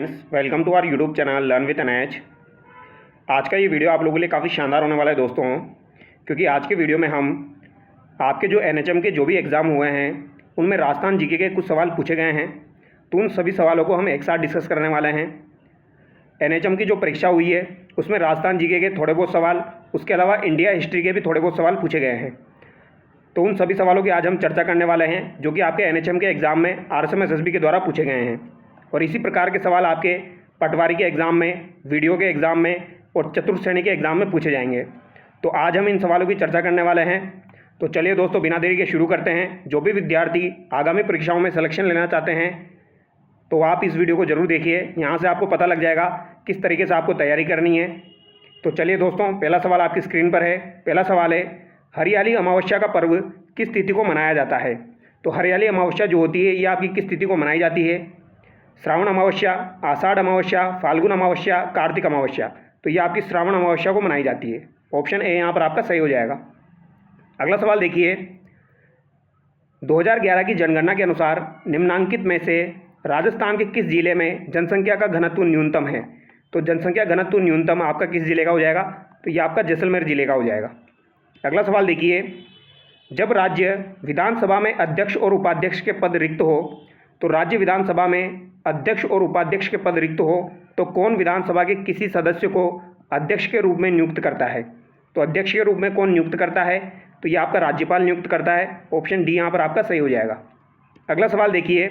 Friends, welcome to our YouTube channel learn with NH. आज का ये वीडियो आप लोगों के लिए काफ़ी शानदार होने वाला है दोस्तों, क्योंकि आज के वीडियो में हम आपके जो एनएचएम के जो भी एग्ज़ाम हुए हैं उनमें राजस्थान जीके के कुछ सवाल पूछे गए हैं, तो उन सभी सवालों को हम एक साथ डिस्कस करने वाले हैं। एनएचएम की जो परीक्षा हुई है उसमें राजस्थान जीके के थोड़े बहुत सवाल, उसके अलावा इंडिया हिस्ट्री के भी थोड़े बहुत सवाल पूछे गए हैं। तो उन सभी सवालों की आज हम चर्चा करने वाले हैं जो कि आपके एनएचएम के एग्ज़ाम में आरएसएम-एसएसबी के द्वारा पूछे गए हैं। और इसी प्रकार के सवाल आपके पटवारी के एग्ज़ाम में, वीडियो के एग्ज़ाम में और चतुर्थ श्रेणी के एग्ज़ाम में पूछे जाएंगे। तो आज हम इन सवालों की चर्चा करने वाले हैं। तो चलिए दोस्तों, बिना देरी के शुरू करते हैं। जो भी विद्यार्थी आगामी परीक्षाओं में सिलेक्शन लेना चाहते हैं तो आप इस वीडियो को ज़रूर देखिए। यहाँ से आपको पता लग जाएगा किस तरीके से आपको तैयारी करनी है। तो चलिए दोस्तों, पहला सवाल आपकी स्क्रीन पर है। पहला सवाल है, हरियाली अमावस्या का पर्व किस तिथि को मनाया जाता है? तो हरियाली अमावस्या जो होती है ये आपकी किस तिथि को मनाई जाती है? श्रावण अमावस्या, आषाढ़ अमावस्या, फाल्गुन अमावस्या, कार्तिक अमावस्या। तो ये आपकी श्रावण अमावस्या को मनाई जाती है। ऑप्शन ए यहाँ पर आपका सही हो जाएगा। अगला सवाल देखिए, 2011 की जनगणना के अनुसार निम्नांकित में से राजस्थान के किस जिले में जनसंख्या का घनत्व न्यूनतम है? तो जनसंख्या घनत्व न्यूनतम आपका किस जिले का हो जाएगा? तो ये आपका जैसलमेर जिले का हो जाएगा। अगला सवाल देखिए, जब राज्य विधानसभा में अध्यक्ष और उपाध्यक्ष के पद रिक्त हो, तो राज्य विधानसभा में अध्यक्ष और उपाध्यक्ष के पद रिक्त हो तो कौन विधानसभा के किसी सदस्य को अध्यक्ष के रूप में नियुक्त करता है? तो अध्यक्ष के रूप में कौन नियुक्त करता है? तो ये आपका राज्यपाल नियुक्त करता है। ऑप्शन डी यहाँ पर आपका सही हो जाएगा। अगला सवाल देखिए,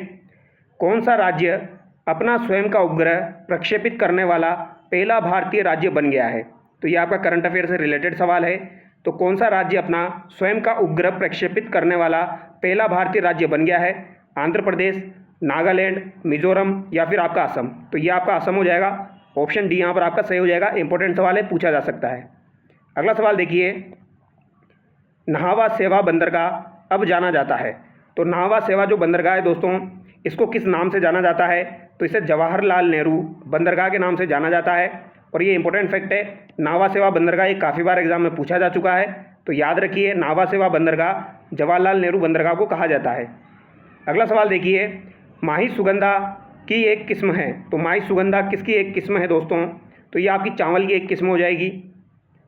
कौन सा राज्य अपना स्वयं का उपग्रह प्रक्षेपित करने वाला पहला भारतीय राज्य बन गया है? तो ये आपका करंट अफेयर से रिलेटेड सवाल है। तो कौन सा राज्य अपना स्वयं का उपग्रह प्रक्षेपित करने वाला पहला भारतीय राज्य बन गया है? आंध्र प्रदेश, नागालैंड, मिजोरम या फिर आपका असम? तो ये आपका असम हो जाएगा। ऑप्शन डी यहाँ पर आपका सही हो जाएगा। इंपॉर्टेंट सवाल है, पूछा जा सकता है। अगला सवाल देखिए, नाहवा सेवा बंदरगाह अब जाना जाता है। तो नाहवा सेवा जो बंदरगाह है दोस्तों, इसको किस नाम से जाना जाता है? तो इसे जवाहरलाल नेहरू बंदरगाह के नाम से जाना जाता है। और ये इंपॉर्टेंट फैक्ट है, नाहवा सेवा बंदरगाह ये काफ़ी बार एग्जाम में पूछा जा चुका है। तो याद रखिए, नाहवा सेवा बंदरगाह जवाहरलाल नेहरू बंदरगाह को कहा जाता है। अगला सवाल देखिए, माही सुगंधा की एक किस्म है। तो माही सुगंधा किसकी एक किस्म है दोस्तों? तो ये आपकी चावल की एक किस्म हो जाएगी।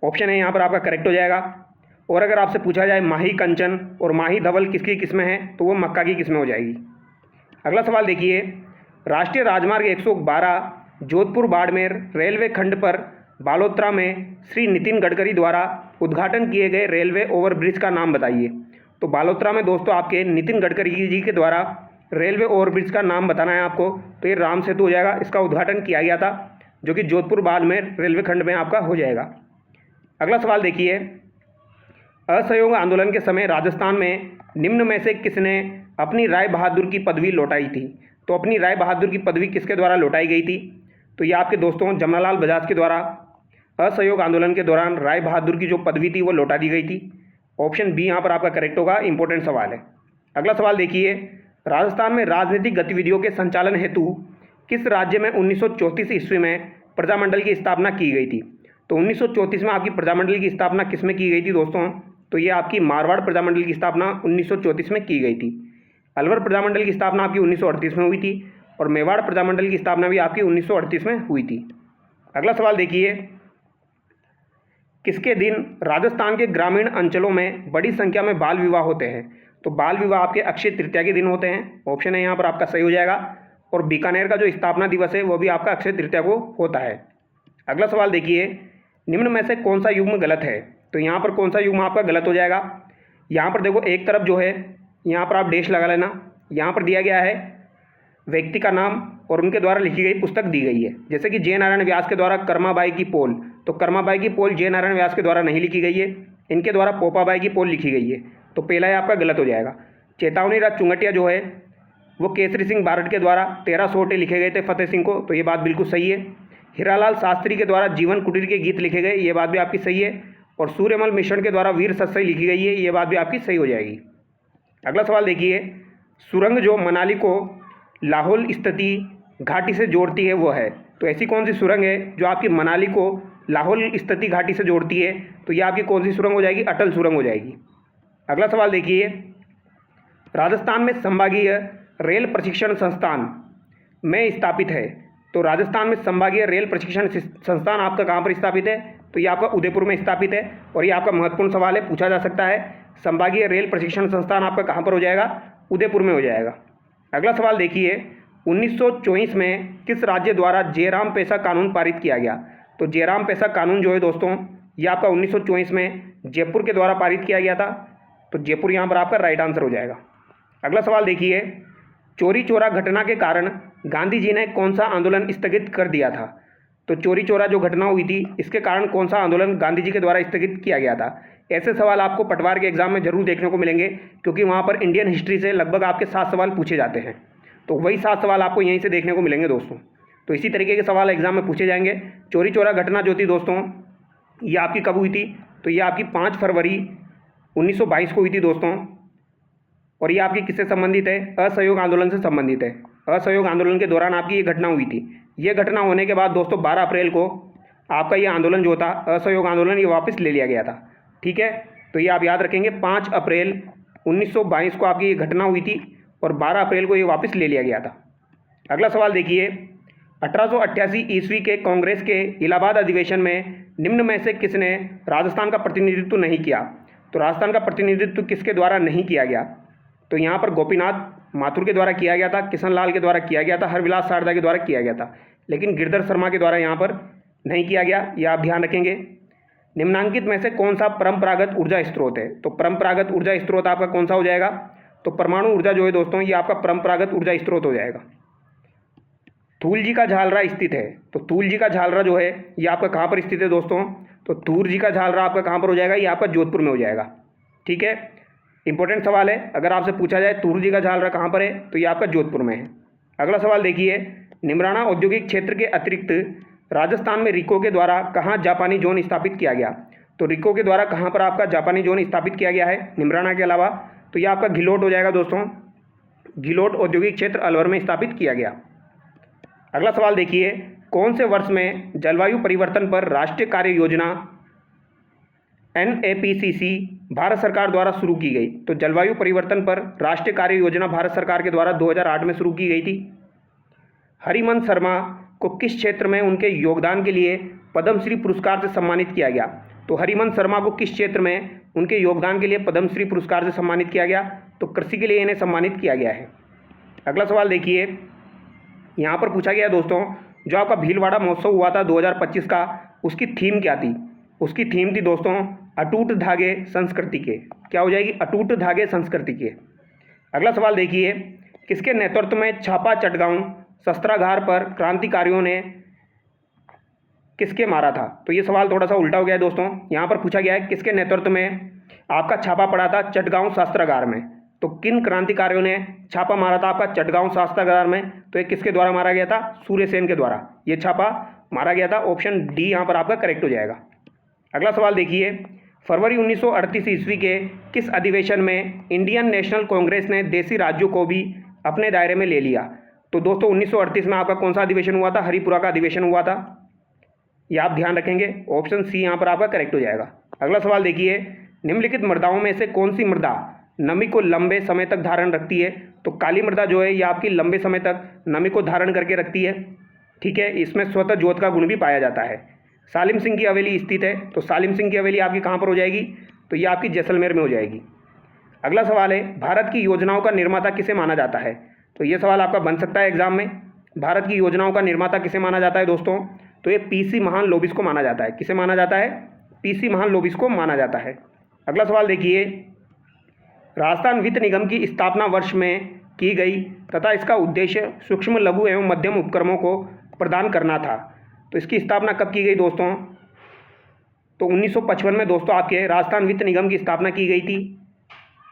ऑप्शन है यहाँ पर आपका करेक्ट हो जाएगा। और अगर आपसे पूछा जाए माही कंचन और माही धवल किसकी किस्म है, तो वो मक्का की किस्म हो जाएगी। अगला सवाल देखिए, राष्ट्रीय राजमार्ग 112 जोधपुर बाड़मेर रेलवे खंड पर बालोतरा में श्री नितिन गडकरी द्वारा उद्घाटन किए गए रेलवे ओवरब्रिज का नाम बताइए। तो बालोतरा में दोस्तों आपके नितिन गडकरी जी के द्वारा रेलवे ओवरब्रिज का नाम बताना है आपको। तो ये राम सेतु हो जाएगा। इसका उद्घाटन किया गया था जो कि जोधपुर बाड़मेर रेलवे खंड में आपका हो जाएगा। अगला सवाल देखिए, असहयोग आंदोलन के समय राजस्थान में निम्न में से किसने अपनी राय बहादुर की पदवी लौटाई थी? तो अपनी राय बहादुर की पदवी किसके द्वारा लौटाई गई थी? तो ये आपके दोस्तों जमनालाल बजाज के द्वारा असहयोग आंदोलन के दौरान राय बहादुर की जो पदवी थी वो लौटा दी गई थी। ऑप्शन बी यहाँ पर आपका करेक्ट होगा। इंपॉर्टेंट सवाल है। अगला सवाल देखिए, राजस्थान में राजनीतिक गतिविधियों के संचालन हेतु किस राज्य में 1934 ईस्वी में प्रजामंडल की स्थापना की गई थी? तो 1934 में आपकी प्रजामंडल की स्थापना किस में की गई थी दोस्तों? तो ये आपकी मारवाड़ प्रजामंडल की स्थापना 1934 में की गई थी। अलवर प्रजामंडल की स्थापना आपकी 1938 में हुई थी और मेवाड़ प्रजामंडल की स्थापना भी आपकी 1938 में हुई थी। अगला सवाल देखिए, किसके दिन राजस्थान के ग्रामीण अंचलों में बड़ी संख्या में बाल विवाह होते हैं? तो बाल विवाह आपके अक्षय तृतीया के दिन होते हैं। ऑप्शन है यहाँ पर आपका सही हो जाएगा। और बीकानेर का जो स्थापना दिवस है वो भी आपका अक्षय तृतीया को होता है। अगला सवाल देखिए, निम्न में से कौन सा युग्म गलत है? तो यहाँ पर कौन सा युग्म आपका गलत हो जाएगा? यहाँ पर देखो, एक तरफ जो है यहाँ पर आप डैश लगा लेना। यहाँ पर दिया गया है व्यक्ति का नाम और उनके द्वारा लिखी गई पुस्तक दी गई है। जैसे कि जय नारायण व्यास के द्वारा कर्माबाई की पोल, तो कर्माबाई की पोल जय नारायण व्यास के द्वारा नहीं लिखी गई है, इनके द्वारा पोपाबाई की पोल लिखी गई है। तो पहला है आपका गलत हो जाएगा। चेतावनी राज चुंगटिया जो है वो केसरी सिंह बारड के द्वारा 13 सोटे लिखे गए थे फतेह सिंह को। तो ये बात बिल्कुल सही है। हीरालाल शास्त्री के द्वारा जीवन कुटीर के गीत लिखे गए, ये बात भी आपकी सही है। और सूर्यमल मिश्रण के द्वारा वीर सत्सई लिखी गई है, ये बात भी आपकी सही हो जाएगी। अगला सवाल देखिए, सुरंग जो मनाली को लाहौल स्पीति घाटी से जोड़ती है वो है। तो ऐसी कौन सी सुरंग है जो आपकी मनाली को लाहौल स्पीति घाटी से जोड़ती है? तो ये आपकी कौन सी सुरंग हो जाएगी? अटल सुरंग हो जाएगी। अगला सवाल देखिए, राजस्थान में संभागीय रेल प्रशिक्षण संस्थान में स्थापित है तो राजस्थान में संभागीय रेल प्रशिक्षण संस्थान आपका कहाँ पर स्थापित है? तो ये आपका उदयपुर में स्थापित है। और ये आपका महत्वपूर्ण सवाल है, पूछा जा सकता है। संभागीय रेल प्रशिक्षण संस्थान आपका कहाँ पर हो जाएगा? उदयपुर में हो जाएगा। अगला सवाल देखिए, 1924 में किस राज्य द्वारा जयराम पेशा कानून पारित किया गया? तो जयराम पेशा कानून जो है दोस्तों, ये आपका 1924 में जयपुर के द्वारा पारित किया गया था। तो जयपुर यहाँ पर आपका राइट आंसर हो जाएगा। अगला सवाल देखिए, चोरी चोरा घटना के कारण गांधी जी ने कौन सा आंदोलन स्थगित कर दिया था? तो चोरी चोरा जो घटना हुई थी, इसके कारण कौन सा आंदोलन गांधी जी के द्वारा स्थगित किया गया था? ऐसे सवाल आपको पटवार के एग्जाम में जरूर देखने को मिलेंगे, क्योंकि वहाँ पर इंडियन हिस्ट्री से लगभग आपके 7 सवाल पूछे जाते हैं। तो वही 7 सवाल आपको यहीं से देखने को मिलेंगे दोस्तों। तो इसी तरीके के सवाल एग्जाम में पूछे जाएंगे। चोरी चोरा घटना जो थी दोस्तों, ये आपकी कब हुई थी? तो ये आपकी 5 फरवरी 1922 को हुई थी दोस्तों। और ये आपकी किससे संबंधित है? असहयोग आंदोलन से संबंधित है। असहयोग आंदोलन के दौरान आपकी ये घटना हुई थी। ये घटना होने के बाद दोस्तों 12 अप्रैल को आपका ये आंदोलन जो था, असहयोग आंदोलन, ये वापस ले लिया गया था। ठीक है, तो ये आप याद रखेंगे, 5 अप्रैल 1922 को आपकी ये घटना हुई थी और 12 अप्रैल को ये वापस ले लिया गया था। अगला सवाल देखिए, 1888 ईस्वी के कांग्रेस के इलाहाबाद अधिवेशन में निम्न में से किसने राजस्थान का प्रतिनिधित्व नहीं किया? तो राजस्थान का प्रतिनिधित्व किसके द्वारा नहीं किया गया? तो यहाँ पर गोपीनाथ माथुर के द्वारा किया गया था, किशन लाल के द्वारा किया गया था, हरविलास शारदा के द्वारा किया गया था, लेकिन गिरधर शर्मा के द्वारा यहाँ पर नहीं किया गया। यह आप ध्यान रखेंगे। निम्नांकित में से कौन सा परंपरागत ऊर्जा स्रोत है? तो परंपरागत ऊर्जा स्रोत आपका कौन सा हो जाएगा? तो परमाणु ऊर्जा जो है दोस्तों, ये आपका परंपरागत ऊर्जा स्रोत हो जाएगा। थूल का झालरा स्थित है। तो थूल का झालरा जो है, ये आपका कहाँ पर स्थित है दोस्तों? तो थूल का झालरा आपका कहाँ पर हो जाएगा? ये आपका जोधपुर में हो जाएगा। ठीक है, इंपॉर्टेंट सवाल है। अगर आपसे पूछा जाए थूल का झालरा कहाँ पर है, तो ये आपका जोधपुर में है। अगला सवाल देखिए, निमराना औद्योगिक क्षेत्र के अतिरिक्त राजस्थान में रिको के द्वारा कहाँ जापानी जोन स्थापित किया गया? तो रिको के द्वारा कहाँ पर आपका जापानी जोन स्थापित किया गया है निमराना के अलावा? तो ये आपका घिलोट हो जाएगा दोस्तों। घिलोट औद्योगिक क्षेत्र अलवर में स्थापित किया गया। अगला सवाल देखिए, कौन से वर्ष में जलवायु परिवर्तन पर राष्ट्रीय कार्य योजना NAPCC भारत सरकार द्वारा शुरू की गई? तो जलवायु परिवर्तन पर राष्ट्रीय कार्य योजना भारत सरकार के द्वारा 2008 में शुरू की गई थी। हरिवंश शर्मा को किस क्षेत्र में उनके योगदान के लिए पद्मश्री पुरस्कार से सम्मानित किया गया? तो हरिवंश शर्मा को किस क्षेत्र में उनके योगदान के लिए पद्मश्री पुरस्कार से सम्मानित किया गया? तो कृषि के लिए इन्हें सम्मानित किया गया है। अगला सवाल देखिए, यहाँ पर पूछा गया दोस्तों, जो आपका भीलवाड़ा महोत्सव हुआ था 2025 का, उसकी थीम क्या थी? उसकी थीम थी दोस्तों अटूट धागे संस्कृति के। क्या हो जाएगी? अटूट धागे संस्कृति के। अगला सवाल देखिए, किसके नेतृत्व में छापा चटगांव शस्त्रागार पर क्रांतिकारियों ने किसके मारा था? तो ये सवाल थोड़ा सा उल्टा हो गया है दोस्तों। यहाँ पर पूछा गया है किसके नेतृत्व में आपका छापा पड़ा था चटगांव शस्त्रागार में? तो किन क्रांतिकारियों ने छापा मारा था आपका चटगांव शस्त्रागार में? तो ये किसके द्वारा मारा गया था? सूर्यसेन के द्वारा ये छापा मारा गया था। ऑप्शन डी यहाँ पर आपका करेक्ट हो जाएगा। अगला सवाल देखिए, फरवरी 1938 ईस्वी के किस अधिवेशन में इंडियन नेशनल कांग्रेस ने देशी राज्यों को भी अपने दायरे में ले लिया? तो दोस्तों 1938 में आपका कौन सा अधिवेशन हुआ था? हरिपुरा का अधिवेशन हुआ था। ये आप ध्यान रखेंगे। ऑप्शन सी यहाँ पर आपका करेक्ट हो जाएगा। अगला सवाल देखिए, निम्नलिखित मृदाओं में से कौन सी मृदा नमी को लंबे समय तक धारण रखती है? तो काली मृदा जो है ये आपकी लंबे समय तक नमी को धारण करके रखती है। ठीक है, इसमें स्वतः जोत का गुण भी पाया जाता है। सालिम सिंह की हवेली स्थित है। तो सालिम सिंह की हवेली आपकी कहाँ पर हो जाएगी? तो ये आपकी जैसलमेर में हो जाएगी। अगला सवाल है, भारत की योजनाओं का निर्माता किसे माना जाता है? तो ये सवाल आपका बन सकता है एग्जाम में। भारत की योजनाओं का निर्माता किसे माना जाता है दोस्तों? तो ये PC महान लोबिस को माना जाता है। किसे माना जाता है? PC महान लोबिस को माना जाता है। अगला सवाल देखिए, राजस्थान वित्त निगम की स्थापना वर्ष में की गई तथा इसका उद्देश्य सूक्ष्म लघु एवं मध्यम उपक्रमों को प्रदान करना था। तो इसकी स्थापना कब की गई दोस्तों? तो 1955 में दोस्तों आपके राजस्थान वित्त निगम की स्थापना की गई थी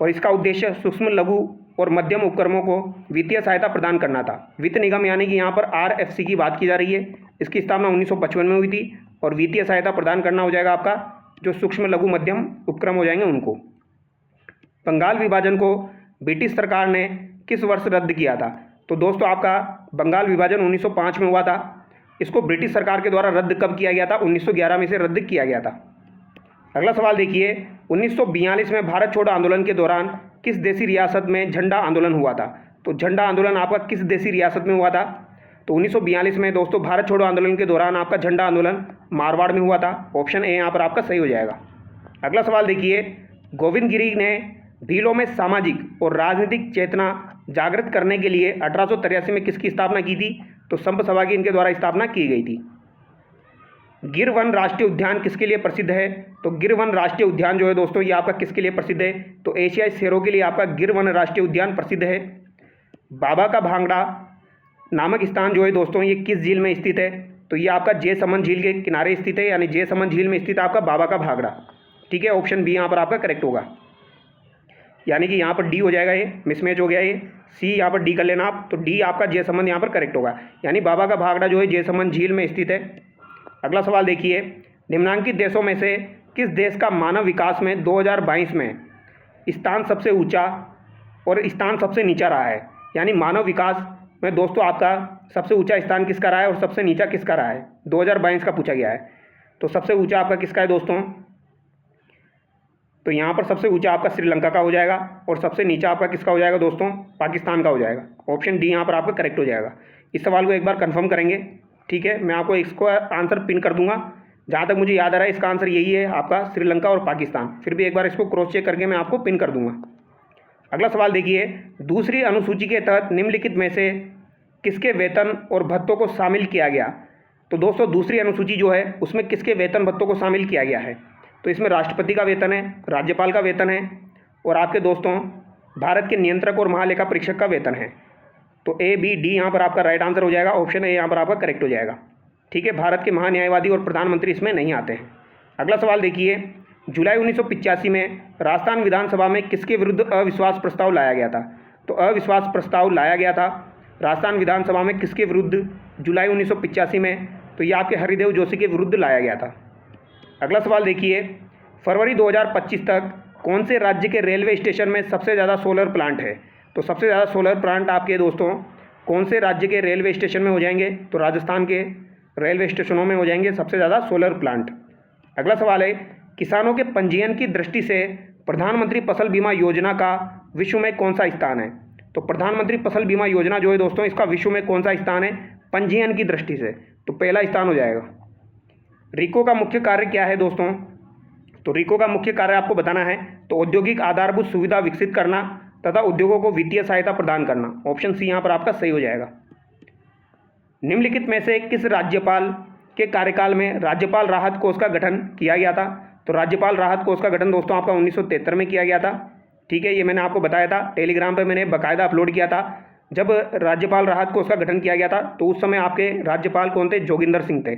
और इसका उद्देश्य सूक्ष्म लघु और मध्यम उपक्रमों को वित्तीय सहायता प्रदान करना था। वित्त निगम यानी कि यहाँ पर RFC की बात की जा रही है। इसकी स्थापना 1955 में हुई थी और वित्तीय सहायता प्रदान करना हो जाएगा आपका जो सूक्ष्म लघु मध्यम उपक्रम हो जाएंगे उनको। बंगाल विभाजन को ब्रिटिश सरकार ने किस वर्ष रद्द किया था? तो दोस्तों आपका बंगाल विभाजन 1905 में हुआ था। इसको ब्रिटिश सरकार के द्वारा रद्द कब किया गया था? 1911 में से रद्द किया गया था। अगला सवाल देखिए, 1942 में भारत छोड़ो आंदोलन के दौरान किस देशी रियासत में झंडा आंदोलन हुआ था? तो झंडा आंदोलन आपका किस देशी रियासत में हुआ था? तो 1942 में दोस्तों भारत छोड़ो आंदोलन के दौरान आपका झंडा आंदोलन मारवाड़ में हुआ था। ऑप्शन ए यहाँ पर आपका सही हो जाएगा। अगला सवाल देखिए, गोविंद गिरी ने भीलों में सामाजिक और राजनीतिक चेतना जागृत करने के लिए 1883 में किसकी स्थापना की थी? तो संप सभा की इनके द्वारा स्थापना की गई थी। गिर वन राष्ट्रीय उद्यान किसके लिए प्रसिद्ध है? तो गिर वन राष्ट्रीय उद्यान जो है दोस्तों ये आपका किसके लिए प्रसिद्ध है? तो एशियाई शेरों के लिए आपका गिर वन राष्ट्रीय उद्यान प्रसिद्ध है। बाबा का भांगड़ा नामक स्थान जो है दोस्तों ये किस झील में स्थित है? तो ये आपका जयसमंद झील के किनारे स्थित है, यानी जयसमंद झील में स्थित आपका बाबा का भांगड़ा। ठीक है, ऑप्शन बी यहाँ पर आपका करेक्ट होगा, यानी कि यहाँ पर डी हो जाएगा, ये मिसमैच हो गया। ये सी यहाँ पर डी कर लेना आप, तो डी आपका जयसमंद यहाँ पर करेक्ट होगा, यानी बाबा का भांगड़ा जो है जयसमंद झील में स्थित है। अगला सवाल देखिए, निम्नलिखित देशों में से किस देश का मानव विकास में 2022 में स्थान सबसे ऊंचा और स्थान सबसे नीचा रहा है? यानी मानव विकास में दोस्तों आपका सबसे ऊंचा स्थान किसका रहा है और सबसे नीचा किसका रहा है? 2022 का पूछा गया है। तो सबसे ऊंचा आपका किसका है दोस्तों? तो यहाँ पर सबसे ऊंचा आपका श्रीलंका का हो जाएगा और सबसे नीचा आपका किसका हो जाएगा दोस्तों? पाकिस्तान का हो जाएगा। ऑप्शन डी यहाँ पर आपका करेक्ट हो जाएगा। इस सवाल को एक बार कंफर्म करेंगे, ठीक है। मैं आपको इसको आंसर पिन कर दूंगा, जहाँ तक मुझे याद आ रहा है इसका आंसर यही है आपका, श्रीलंका और पाकिस्तान। फिर भी एक बार इसको क्रॉस चेक करके मैं आपको पिन कर दूंगा। अगला सवाल देखिए, दूसरी अनुसूची के तहत निम्नलिखित में से किसके वेतन और भत्तों को शामिल किया गया? तो दोस्तों दूसरी अनुसूची जो है उसमें किसके वेतन भत्तों को शामिल किया गया है? तो इसमें राष्ट्रपति का वेतन है, राज्यपाल का वेतन है और आपके दोस्तों भारत के नियंत्रक और महालेखा परीक्षक का वेतन है। तो ए बी डी यहाँ पर आपका राइट आंसर हो जाएगा। ऑप्शन ए यहाँ पर आपका करेक्ट हो जाएगा, ठीक है। भारत के महान्यायवादी और प्रधानमंत्री इसमें नहीं आते हैं। अगला सवाल देखिए, जुलाई 1985 में राजस्थान विधानसभा में किसके विरुद्ध अविश्वास प्रस्ताव लाया गया था? तो अविश्वास प्रस्ताव लाया गया था राजस्थान विधानसभा में किसके विरुद्ध जुलाई 1985 में? तो ये आपके हरिदेव जोशी के विरुद्ध लाया गया था। अगला सवाल देखिए, फरवरी 2025 तक कौन से राज्य के रेलवे स्टेशन में सबसे ज़्यादा सोलर प्लांट है? तो सबसे ज़्यादा सोलर प्लांट आपके दोस्तों कौन से राज्य के रेलवे स्टेशन में हो जाएंगे? तो राजस्थान के रेलवे स्टेशनों में हो जाएंगे सबसे ज़्यादा सोलर प्लांट। अगला सवाल है, किसानों के पंजीयन की दृष्टि से प्रधानमंत्री फसल बीमा योजना का विश्व में कौन सा स्थान है? तो प्रधानमंत्री फसल बीमा योजना जो है दोस्तों इसका विश्व में कौन सा स्थान है पंजीयन की दृष्टि से? तो पहला स्थान हो जाएगा। रिको का मुख्य कार्य क्या है दोस्तों? तो रिको का मुख्य कार्य आपको बताना है तो औद्योगिक आधारभूत सुविधा विकसित करना तथा उद्योगों को वित्तीय सहायता प्रदान करना। ऑप्शन सी यहाँ पर आपका सही हो जाएगा। निम्नलिखित में से किस राज्यपाल के कार्यकाल में राज्यपाल राहत कोष का गठन किया गया था? तो राज्यपाल राहत कोष का गठन दोस्तों आपका 1973 में किया गया था, ठीक है। ये मैंने आपको बताया था, टेलीग्राम पे मैंने बाकायदा अपलोड किया था। जब राज्यपाल राहत कोष का गठन किया गया था तो उस समय आपके राज्यपाल कौन थे? जोगिंदर सिंह थे।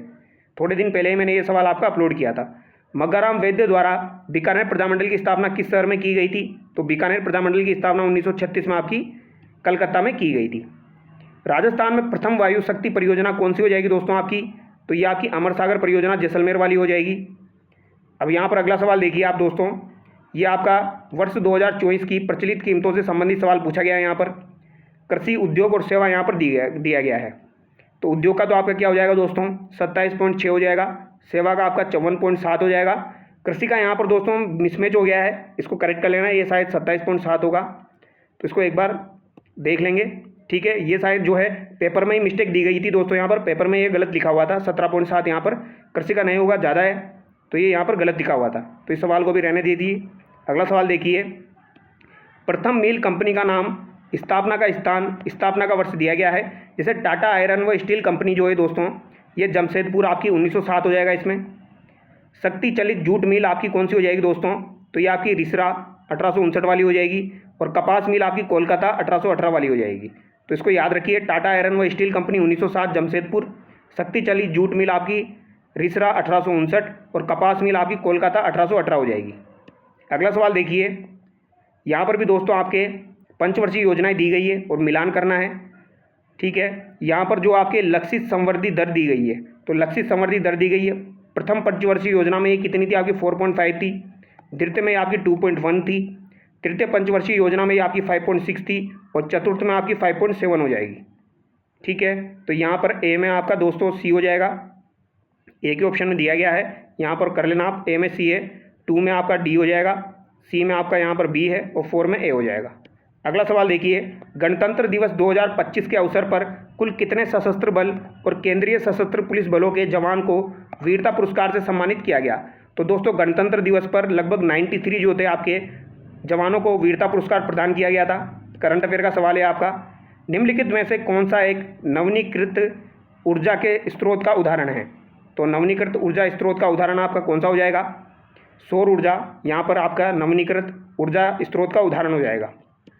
थोड़े दिन पहले ही मैंने ये सवाल आपका अपलोड किया था। मग्गाराम वैद्य द्वारा बीकानेर प्रजामंडल की स्थापना किस शहर में की गई थी? तो बीकानेर प्रजामंडल की स्थापना 1936 में आपकी कलकत्ता में की गई थी। राजस्थान में प्रथम वायु शक्ति परियोजना कौन सी हो जाएगी दोस्तों आपकी? तो ये आपकी अमर सागर परियोजना जैसलमेर वाली हो जाएगी। अब यहाँ पर अगला सवाल देखिए आप दोस्तों, ये आपका वर्ष 2024 की प्रचलित कीमतों से संबंधित सवाल पूछा गया है। यहाँ पर कृषि, उद्योग और सेवा यहाँ पर दिया गया है। तो उद्योग का तो आपका क्या हो जाएगा दोस्तों? 27.6 हो जाएगा। सेवा का आपका 54.7 हो जाएगा। कृषि का यहाँ पर दोस्तों मिसमैच हो गया है, इसको करेक्ट कर लेना, ये शायद 27.7 होगा, तो इसको एक बार देख लेंगे, ठीक है। ये शायद जो है पेपर में ही मिस्टेक दी गई थी दोस्तों, यहाँ पर पेपर में ये गलत लिखा हुआ था 17.7, यहाँ पर कृषि का नहीं होगा, ज़्यादा है तो ये यहाँ पर गलत लिखा हुआ था, तो इस सवाल को भी रहने दे दिए। अगला सवाल देखिए, प्रथम मिल कंपनी का नाम, स्थापना का स्थान, स्थापना का वर्ष दिया गया है। जैसे टाटा आयरन व स्टील कंपनी जो है दोस्तों ये जमशेदपुर आपकी 1907 हो जाएगा। इसमें शक्ति चलित जूट मिल आपकी कौन सी हो जाएगी दोस्तों? तो ये आपकी रिसरा 1859 वाली हो जाएगी और कपास मिल आपकी कोलकाता 1818 वाली हो जाएगी। तो इसको याद रखिए, टाटा आयरन व स्टील कंपनी 1907 जमशेदपुर, शक्ति चलित जूट मिल आपकी रिसरा 1859 और कपास मिल आपकी कोलकाता 1818 हो जाएगी। अगला सवाल देखिए, यहाँ पर भी दोस्तों आपके पंचवर्षीय योजनाएं दी गई है और मिलान करना है, ठीक है। यहाँ पर जो आपके लक्षित संवर्धी दर दी गई है, तो लक्षित संवर्धी दर दी गई है। प्रथम पंचवर्षीय योजना में ये कितनी थी? आपकी 4.5 थी। द्वितीय में आपकी 2.1 थी। तृतीय पंचवर्षीय योजना में आपकी 5.6 थी और चतुर्थ में आपकी 5.7 हो जाएगी, ठीक है। तो यहाँ पर ए में आपका दोस्तों सी हो जाएगा, ए के ऑप्शन में दिया गया है, यहाँ पर कर लेना आप। ए में सी है, 2 में आपका डी हो जाएगा, सी में आपका यहाँ पर बी है और 4 में ए हो जाएगा। अगला सवाल देखिए, गणतंत्र दिवस 2025 के अवसर पर कुल कितने सशस्त्र बल और केंद्रीय सशस्त्र पुलिस बलों के जवान को वीरता पुरस्कार से सम्मानित किया गया? तो दोस्तों गणतंत्र दिवस पर लगभग 93 जो थे आपके जवानों को वीरता पुरस्कार प्रदान किया गया था। करंट अफेयर का सवाल है आपका। निम्नलिखित में से कौन सा एक नवीनीकृत ऊर्जा के स्रोत का उदाहरण है? तो नवीनीकृत ऊर्जा स्रोत का उदाहरण आपका कौन सा हो जाएगा? सौर ऊर्जा यहाँ पर आपका नवीनीकृत ऊर्जा स्रोत का उदाहरण हो जाएगा।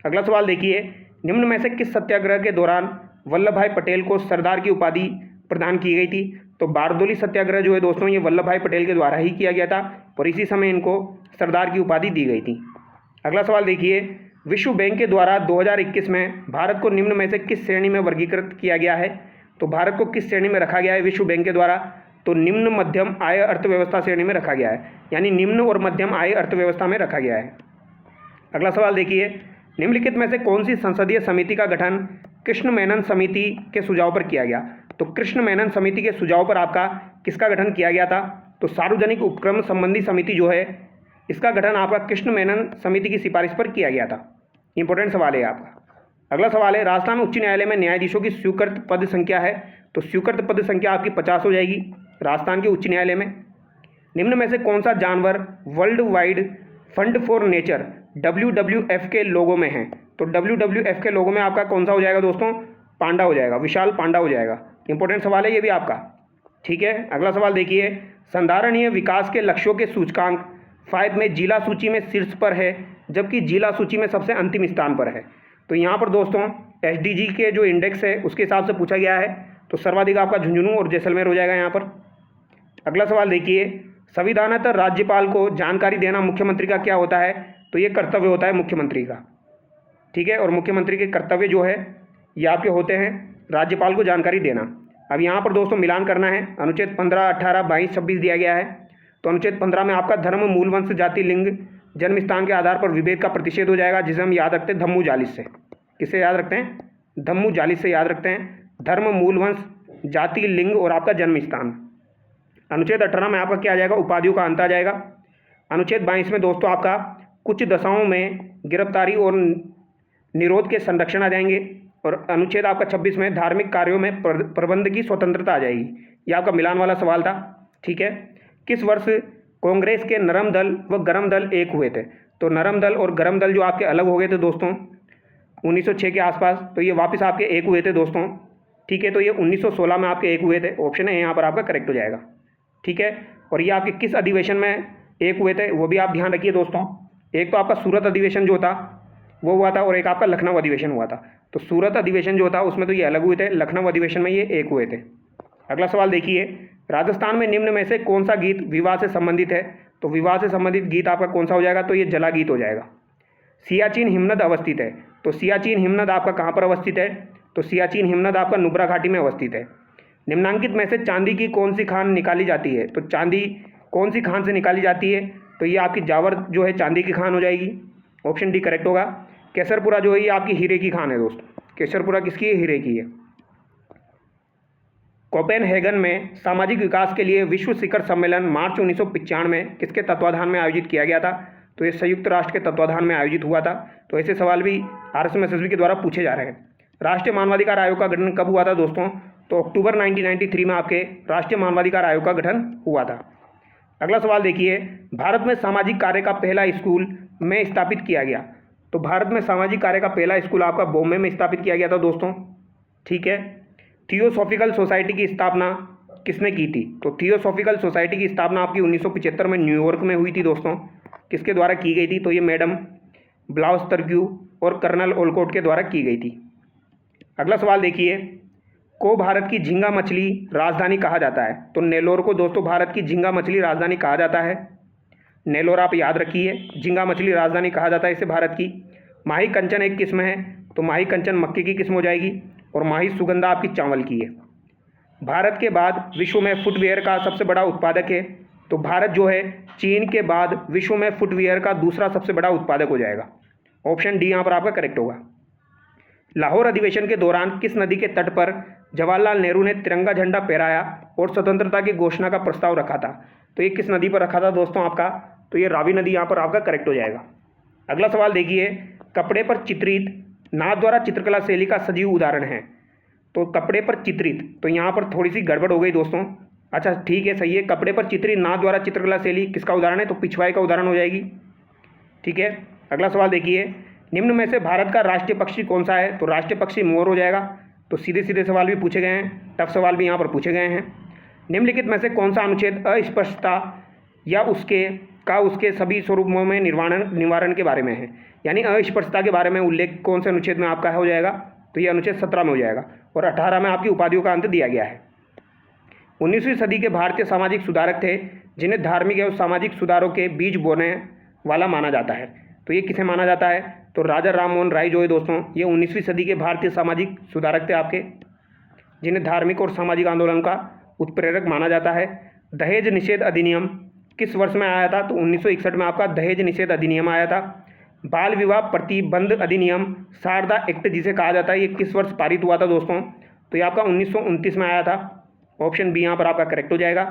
अगला सवाल देखिए, निम्न में से किस सत्याग्रह के दौरान वल्लभ भाई पटेल को सरदार की उपाधि प्रदान की गई थी? तो बारदोली सत्याग्रह जो है दोस्तों ये वल्लभ भाई पटेल के द्वारा ही किया गया था और इसी समय इनको सरदार की उपाधि दी गई थी। अगला सवाल देखिए, विश्व बैंक के द्वारा 2021 में भारत को निम्न में से किस श्रेणी में वर्गीकृत किया गया है? तो भारत को किस श्रेणी में रखा गया है विश्व बैंक के द्वारा? तो निम्न मध्यम आय अर्थव्यवस्था श्रेणी में रखा गया है, यानी निम्न और मध्यम आय अर्थव्यवस्था में रखा गया है। अगला सवाल देखिए, निम्नलिखित में से कौन सी संसदीय समिति का गठन कृष्ण मेनन समिति के सुझाव पर किया गया? तो कृष्ण मेनन समिति के सुझाव पर आपका किसका गठन किया गया था? तो सार्वजनिक उपक्रम संबंधी समिति जो है इसका गठन आपका कृष्ण मेनन समिति की सिफारिश पर किया गया था। इंपॉर्टेंट सवाल है आपका। अगला सवाल है, राजस्थान उच्च न्यायालय में न्यायाधीशों की स्वीकृत पद संख्या है? तो स्वीकृत पद संख्या आपकी 50 हो जाएगी राजस्थान के उच्च न्यायालय में। निम्न में से कौन सा जानवर world wide fund for nature WWF के लोगों में है? तो WWF के लोगों में आपका कौन सा हो जाएगा दोस्तों? पांडा हो जाएगा, विशाल पांडा हो जाएगा। इंपॉर्टेंट सवाल है ये भी आपका, ठीक है। अगला सवाल देखिए, संधारणीय विकास के लक्ष्यों के सूचकांक 5 में जिला सूची में शीर्ष पर है जबकि जिला सूची में सबसे अंतिम स्थान पर है। तो यहाँ पर दोस्तों SDG के जो इंडेक्स है उसके हिसाब से पूछा गया है, तो सर्वाधिक आपका झुंझुनू और जैसलमेर हो जाएगा यहाँ पर। अगला सवाल देखिए, संविधानतः राज्यपाल को जानकारी देना मुख्यमंत्री का क्या होता है? तो ये कर्तव्य होता है मुख्यमंत्री का, ठीक है। और मुख्यमंत्री के कर्तव्य जो है ये आपके होते हैं राज्यपाल को जानकारी देना। अब यहाँ पर दोस्तों मिलान करना है, अनुच्छेद 15, 18, 22, 26 दिया गया है। तो अनुच्छेद 15 में आपका धर्म, मूल, वंश, जाति, लिंग, जन्म स्थान के आधार पर विभेद का प्रतिषेध हो जाएगा, जिसे हम याद रखते हैं धम्मू जालिस से। किससे याद रखते हैं? धम्मू जालिस से याद रखते हैं। धर्म, मूल, वंश, जाति, लिंग और आपका जन्म स्थान। अनुच्छेद 18 में आपका क्या आ जाएगा? उपाधियों का अंत आ जाएगा। अनुच्छेद 22 में दोस्तों आपका कुछ दशाओं में गिरफ्तारी और निरोध के संरक्षण आ जाएंगे। और अनुच्छेद आपका 26 में धार्मिक कार्यों में प्रबंध की स्वतंत्रता आ जाएगी। ये आपका मिलान वाला सवाल था, ठीक है। किस वर्ष कांग्रेस के नरम दल व गरम दल एक हुए थे? तो नरम दल और गरम दल जो आपके अलग हो गए थे दोस्तों 1906 के आसपास, तो ये वापस आपके एक हुए थे दोस्तों, ठीक है। तो ये 1916 में आपके एक हुए थे। ऑप्शन है यहाँ पर आपका करेक्ट हो जाएगा, ठीक है। और ये आपके किस अधिवेशन में एक हुए थे वो भी आप ध्यान रखिए दोस्तों। एक तो आपका सूरत अधिवेशन जो था वो हुआ था और एक आपका लखनऊ अधिवेशन हुआ था। तो सूरत अधिवेशन जो था उसमें तो ये अलग हुए थे, लखनऊ अधिवेशन में ये एक हुए थे। अगला सवाल देखिए, राजस्थान में निम्न में से कौन सा गीत विवाह से संबंधित है? तो विवाह से संबंधित गीत आपका कौन सा हो जाएगा? तो ये जला गीत हो जाएगा। सियाचिन हिमनद अवस्थित है, तो सियाचिन हिमनद आपका कहाँ पर अवस्थित है? तो सियाचिन हिमनद आपका नुब्रा घाटी में अवस्थित है। निम्नांकित में से चांदी की कौन सी खान निकाली जाती है? तो चांदी कौन सी खान से निकाली जाती है? तो ये आपकी जावर जो है चांदी की खान हो जाएगी। ऑप्शन डी करेक्ट होगा। केसरपुरा जो है ये आपकी हीरे की खान है दोस्तों। केसरपुरा किसकी है? हीरे की है। कोपेनहेगन में सामाजिक विकास के लिए विश्व शिखर सम्मेलन मार्च 1995 में किसके तत्वाधान में आयोजित किया गया था? तो ये संयुक्त राष्ट्र के तत्वाधान में आयोजित हुआ था। तो ऐसे सवाल भी RSM-SSB के द्वारा पूछे जा रहे हैं। राष्ट्रीय मानवाधिकार आयोग का गठन कब हुआ था दोस्तों? तो अक्टूबर 1993 में आपके राष्ट्रीय मानवाधिकार आयोग का गठन हुआ था। अगला सवाल देखिए, भारत में सामाजिक कार्य का पहला स्कूल में स्थापित किया गया? तो भारत में सामाजिक कार्य का पहला स्कूल आपका बॉम्बे में स्थापित किया गया था दोस्तों, ठीक है। थियोसॉफिकल सोसाइटी की स्थापना किसने की थी? तो थियोसॉफिकल सोसाइटी की स्थापना आपकी 1975 में न्यूयॉर्क में हुई थी दोस्तों। किसके द्वारा की गई थी? तो ये मैडम ब्लाउस्टर्ग्यू और कर्नल ओलकोट के द्वारा की गई थी। अगला सवाल देखिए, को भारत की झींगा मछली राजधानी कहा जाता है? तो नेल्लोर को दोस्तों भारत की झींगा मछली राजधानी कहा जाता है। नेल्लोर आप याद रखिए, झींगा मछली राजधानी कहा जाता है इसे भारत की। माही कंचन एक किस्म है, तो माही कंचन मक्के की किस्म हो जाएगी। और माही सुगंधा आपकी चावल की है। भारत के बाद विश्व में फुटवेयर का सबसे बड़ा उत्पादक है? तो भारत जो है चीन के बाद विश्व में फुटवेयर का दूसरा सबसे बड़ा उत्पादक हो जाएगा। ऑप्शन डी यहाँ पर आपका करेक्ट होगा। लाहौर अधिवेशन के दौरान किस नदी के तट पर जवाहरलाल नेहरू ने तिरंगा झंडा फहराया और स्वतंत्रता की घोषणा का प्रस्ताव रखा था? तो ये किस नदी पर रखा था दोस्तों आपका? तो ये रावी नदी यहाँ पर आपका करेक्ट हो जाएगा। अगला सवाल देखिए, कपड़े पर चित्रित नाथ द्वारा चित्रकला शैली का सजीव उदाहरण है? तो कपड़े पर चित्रित, तो यहाँ पर थोड़ी सी गड़बड़ हो गई दोस्तों। अच्छा ठीक है, सही है। कपड़े पर चित्रित नाव द्वारा चित्रकला शैली किसका उदाहरण है? तो पिछवाई का उदाहरण हो जाएगी। ठीक है, अगला सवाल देखिए, निम्न में से भारत का राष्ट्रीय पक्षी कौन सा है? तो राष्ट्रीय पक्षी मोर हो जाएगा। तो सीधे सीधे सवाल भी पूछे गए हैं, टफ सवाल भी यहाँ पर पूछे गए हैं। निम्नलिखित में से कौन सा अनुच्छेद अस्पष्टता या उसके सभी स्वरूपों में निवारण के बारे में है? यानी अस्पष्टता के बारे में उल्लेख कौन से अनुच्छेद में आपका हो जाएगा? तो ये अनुच्छेद 17 में हो जाएगा। और 18 में आपकी उपाधियों का अंत दिया गया है। 19वीं सदी के भारतीय सामाजिक सुधारक थे जिन्हें धार्मिक एवं सामाजिक सुधारों के बीज बोने वाला माना जाता है। तो ये किसे माना जाता है? तो राजा राम मोहन राय जो है दोस्तों, ये 19वीं सदी के भारतीय सामाजिक सुधारक थे आपके, जिन्हें धार्मिक और सामाजिक आंदोलन का उत्प्रेरक माना जाता है। दहेज निषेध अधिनियम किस वर्ष में आया था? तो 1961 में आपका दहेज निषेध अधिनियम आया था। बाल विवाह प्रतिबंध अधिनियम शारदा एक्ट जिसे कहा जाता है, ये किस वर्ष पारित हुआ था दोस्तों? तो ये आपका 1929 में आया था। ऑप्शन बी यहाँ पर आपका करेक्ट हो जाएगा।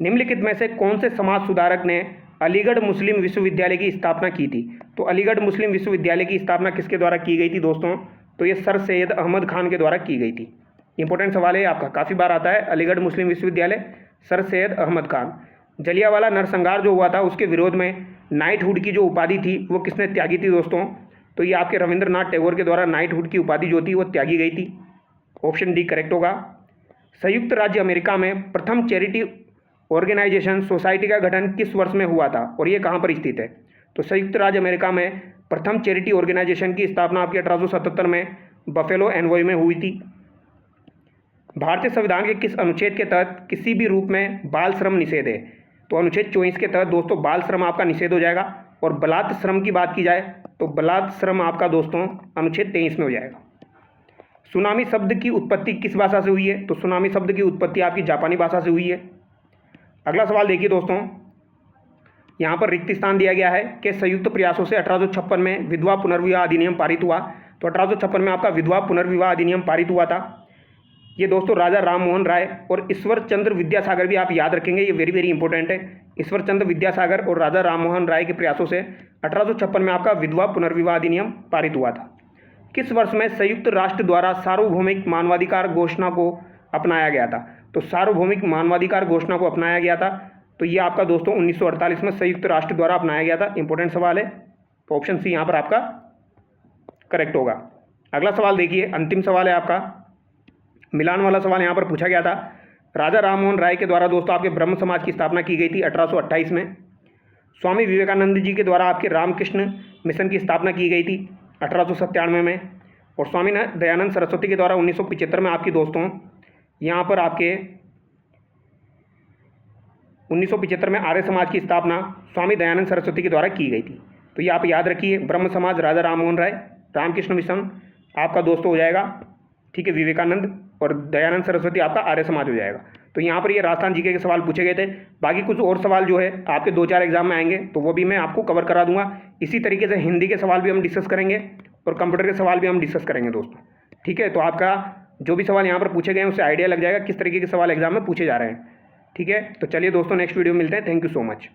निम्नलिखित में से कौन से समाज सुधारक ने अलीगढ़ मुस्लिम विश्वविद्यालय की स्थापना की थी? तो अलीगढ़ मुस्लिम विश्वविद्यालय की स्थापना किसके द्वारा की गई थी दोस्तों? तो ये सर सैयद अहमद खान के द्वारा की गई थी। इंपॉर्टेंट सवाल है आपका, काफ़ी बार आता है। अलीगढ़ मुस्लिम विश्वविद्यालय, सर सैयद अहमद खान। जलियांवाला नरसंहार जो हुआ था उसके विरोध में नाइटहुड की जो उपाधि थी वो किसने त्यागी थी दोस्तों? तो ये आपके रविंद्रनाथ टैगोर के द्वारा नाइटहुड की उपाधि जो थी वो त्यागी गई थी। ऑप्शन डी करेक्ट होगा। संयुक्त राज्य अमेरिका में प्रथम चैरिटी ऑर्गेनाइजेशन सोसाइटी का गठन किस वर्ष में हुआ था और ये कहाँ पर स्थित है? तो संयुक्त राज्य अमेरिका में प्रथम चैरिटी ऑर्गेनाइजेशन की स्थापना आपकी 1877 में बफेलो एनवॉय में हुई थी। भारतीय संविधान के किस अनुच्छेद के तहत किसी भी रूप में बाल श्रम निषेध है? तो अनुच्छेद 24 के तहत दोस्तों बाल श्रम आपका निषेध हो जाएगा। और बलात् श्रम की बात की जाए तो बलात् श्रम आपका दोस्तों अनुच्छेद 23 में हो जाएगा। सुनामी शब्द की उत्पत्ति किस भाषा से हुई है? तो सुनामी शब्द की उत्पत्ति आपकी जापानी भाषा से हुई है। अगला सवाल देखिए दोस्तों, यहाँ पर रिक्त स्थान दिया गया है कि संयुक्त प्रयासों से 1856 में विधवा पुनर्विवाह अधिनियम पारित हुआ। तो 1856 में आपका विधवा पुनर्विवाह अधिनियम पारित हुआ था। ये दोस्तों राजा राम मोहन राय और ईश्वर चंद्र विद्यासागर भी आप याद रखेंगे, ये वेरी वेरी इंपॉर्टेंट है। ईश्वर चंद्र विद्यासागर और राजा राम मोहन राय के प्रयासों से 1856 में आपका विधवा पुनर्विवाह अधिनियम पारित हुआ था। किस वर्ष में संयुक्त राष्ट्र द्वारा सार्वभौमिक मानवाधिकार घोषणा को अपनाया गया था? तो सार्वभौमिक मानवाधिकार घोषणा को अपनाया गया था, तो ये आपका दोस्तों 1948 में संयुक्त राष्ट्र द्वारा अपनाया गया था। इंपॉर्टेंट सवाल है, तो ऑप्शन सी यहाँ पर आपका करेक्ट होगा। अगला सवाल देखिए, अंतिम सवाल है आपका, मिलान वाला सवाल यहाँ पर पूछा गया था। राजा राम मोहन राय के द्वारा दोस्तों आपके ब्रह्म समाज की स्थापना की गई थी 1828 में। स्वामी विवेकानंद जी के द्वारा आपके रामकृष्ण मिशन की स्थापना की गई थी 1897 में। और स्वामी दयानंद सरस्वती के द्वारा 1975 में आपकी दोस्तों यहाँ पर आपके 1975 में आर्य समाज की स्थापना स्वामी दयानंद सरस्वती के द्वारा की गई थी। तो ये आप याद रखिए, ब्रह्म समाज राजा राम मोहन राय, रामकृष्ण मिशन आपका दोस्तों हो जाएगा, ठीक है, विवेकानंद, और दयानंद सरस्वती आपका आर्य समाज हो जाएगा। तो यहाँ पर ये राजस्थान जीके के सवाल पूछे गए थे। बाकी कुछ और सवाल जो है आपके 2-4 एग्जाम में आएंगे तो वो भी मैं आपको कवर करा दूंगा। इसी तरीके से हिंदी के सवाल भी हम डिस्कस करेंगे और कंप्यूटर के सवाल भी हम डिस्कस करेंगे दोस्तों, ठीक है। तो आपका जो भी सवाल यहाँ पर पूछे गए हैं उससे आइडिया लग जाएगा किस तरीके के सवाल एग्जाम में पूछे जा रहे हैं, ठीक है। तो चलिए दोस्तों, नेक्स्ट वीडियो मिलते हैं। Thank you so much.